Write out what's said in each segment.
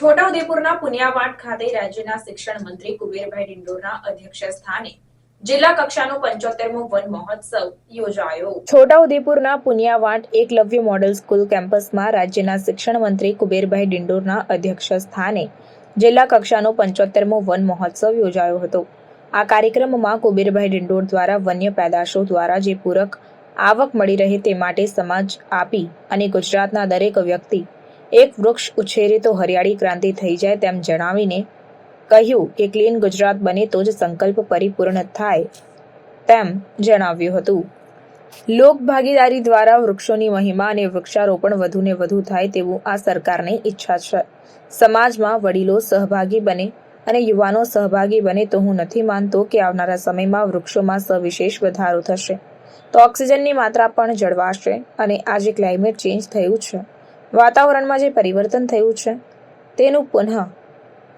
છોટાઉદેપુરના પુનિયાવાડ ખાતે રાજ્યના શિક્ષણ મંત્રી કુબેરભાઈ ડિંડોરના અધ્યક્ષસ્થાને જિલ્લા કક્ષાનો 75મો વન મહોત્સવ યોજાયો। છોટાઉદેપુરના પુનિયાવાડ એકલવ્ય મોડેલ સ્કૂલ કેમ્પસમાં રાજ્યના શિક્ષણ મંત્રી કુબેરભાઈ ડિંડોરના અધ્યક્ષસ્થાને જિલ્લા કક્ષાનો 75મો વન મહોત્સવ યોજાયો હતો। આ કાર્યક્રમમાં કુબેરભાઈ ડિંડોર દ્વારા વન્ય પેદાશો દ્વારા જે પૂરક આવક મળી રહે તે માટે સમાજ આપી અને ગુજરાતના દરેક વ્યક્તિ એક વૃક્ષ ઉછેરે તો હરિયાળી ક્રાંતિ થઈ જાય તેમ જણાવીને કહ્યું કે ક્લીન ગુજરાત બને તો જ સંકલ્પ પરિપૂર્ણ થાય તેમ જણાવ્યું હતું। લોક ભાગીદારી દ્વારા વૃક્ષોની મહિમા અને વૃક્ષારોપણ વધુને વધુ થાય તેવું આ સરકારની ઈચ્છા છે। સમાજમાં વડીલો સહભાગી બને અને યુવાનો સહભાગી બને તો હું નથી માનતો કે આવનારા સમયમાં વૃક્ષોમાં સવિશેષ વધારો થશે તો ઓક્સિજનની માત્રા પણ જળવાશે અને આ જે ક્લાઇમેટ ચેન્જ થયું છે, વાતાવરણમાં જે પરિવર્તન થયું છે તેનું પુનઃ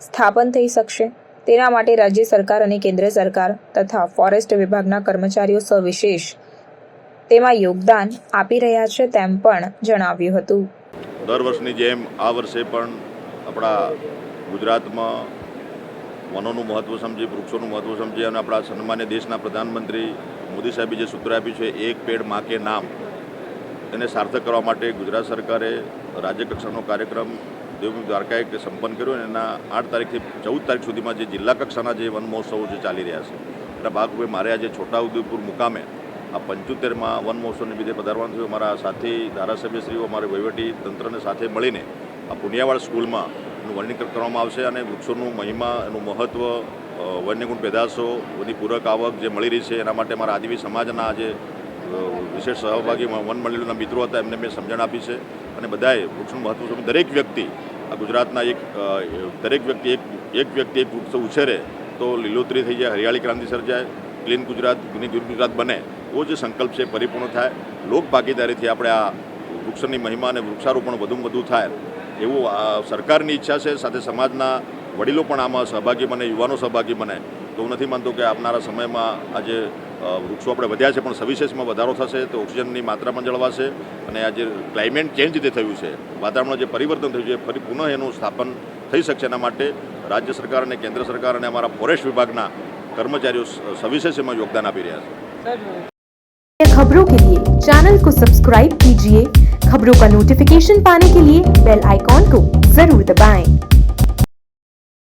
સ્થાપન થઈ શકશે। તેના માટે રાજ્ય સરકાર અને કેન્દ્ર સરકાર તથા ફોરેસ્ટ વિભાગના કર્મચારીઓ સવિશેષ તેમાં યોગદાન આપી રહ્યા છે તેમ પણ જણાવ્યું હતું। દર વર્ષની જેમ આ વર્ષે પણ આપણા ગુજરાતમાં વનોનું મહત્ત્વ સમજી, વૃક્ષોનું મહત્ત્વ સમજી અને આપણા સન્માન્ય દેશના પ્રધાનમંત્રી મોદી સાહેબે જે સૂત્ર આપ્યું છે એક પેડ માં કે નામ, તેને સાર્થક કરવા માટે ગુજરાત સરકારે રાજ્ય કક્ષાનો કાર્યક્રમ દેવભૂમિ દ્વારકાએ સંપન્ન કર્યો અને એના 8 તારીખથી 14 તારીખ સુધીમાં જે જિલ્લા કક્ષાના જે વન મહોત્સવો જે ચાલી રહ્યા છે એના ભાગરૂપે મારે આજે છોટાઉદેપુર મુકામે આ 75માં વન મહોત્સવની વિધિ પધારવાનું થયું। અમારા સાથી ધારાસભ્યશ્રીઓ, અમારે વહીવટી તંત્રને સાથે મળીને આ પુનિયાવાડ સ્કૂલમાં એનું વર્ણન કરવામાં આવશે અને વૃક્ષોનું મહિમા, એનું મહત્ત્વ, વન્યગુણ પેદાશો, બધી પૂરક આવક જે મળી રહી છે એના માટે મારા આદિવાસી સમાજના જે વિશેષ સહભાગી વન મંડળીના મિત્રો હતા એમને મેં સમજણ આપી છે અને બધાએ વૃક્ષનું મહત્ત્વ સમજી દરેક વ્યક્તિ આ ગુજરાતના દરેક વ્યક્તિ એક વૃક્ષ ઉછેરે તો લીલોતરી થઈ જાય, હરિયાળી ક્રાંતિ સર્જાય, ક્લીન ગુજરાત, ગુજરાત બને એવો જે સંકલ્પ છે પરિપૂર્ણ થાય। લોક ભાગીદારીથી આપણે આ વૃક્ષની મહિમા અને વૃક્ષારોપણ વધુમાં વધુ થાય એવું સરકારની ઈચ્છા છે। સાથે સમાજના વડીલો પણ આમાં સહભાગી બને, યુવાનો સહભાગી બને તો હું નથી માનતો કે આવનારા સમયમાં આજે વૃક્ષો આપણે વધ્યા છે પણ સવિશેષમાં વધારો થશે તો ઓક્સિજનની માત્રા પણ જળવાશે અને આ જે ક્લાઇમેટ ચેન્જ જે થયું છે, વાતાવરણમાં જે પરિવર્તન થયું છે ફરી પુનઃ એનું સ્થાપન થઈ શકશે। એના માટે રાજ્ય સરકાર અને કેન્દ્ર સરકાર અને અમારા ફોરેસ્ટ વિભાગના કર્મચારીઓ સવિશેષ એમાં યોગદાન આપી રહ્યા છે। खबरों के लिए चैनल को सब्सक्राइब कीजिए। खबरों का नोटिफिकेशन पाने के लिए बेल आइकॉन को जरूर दबाएं।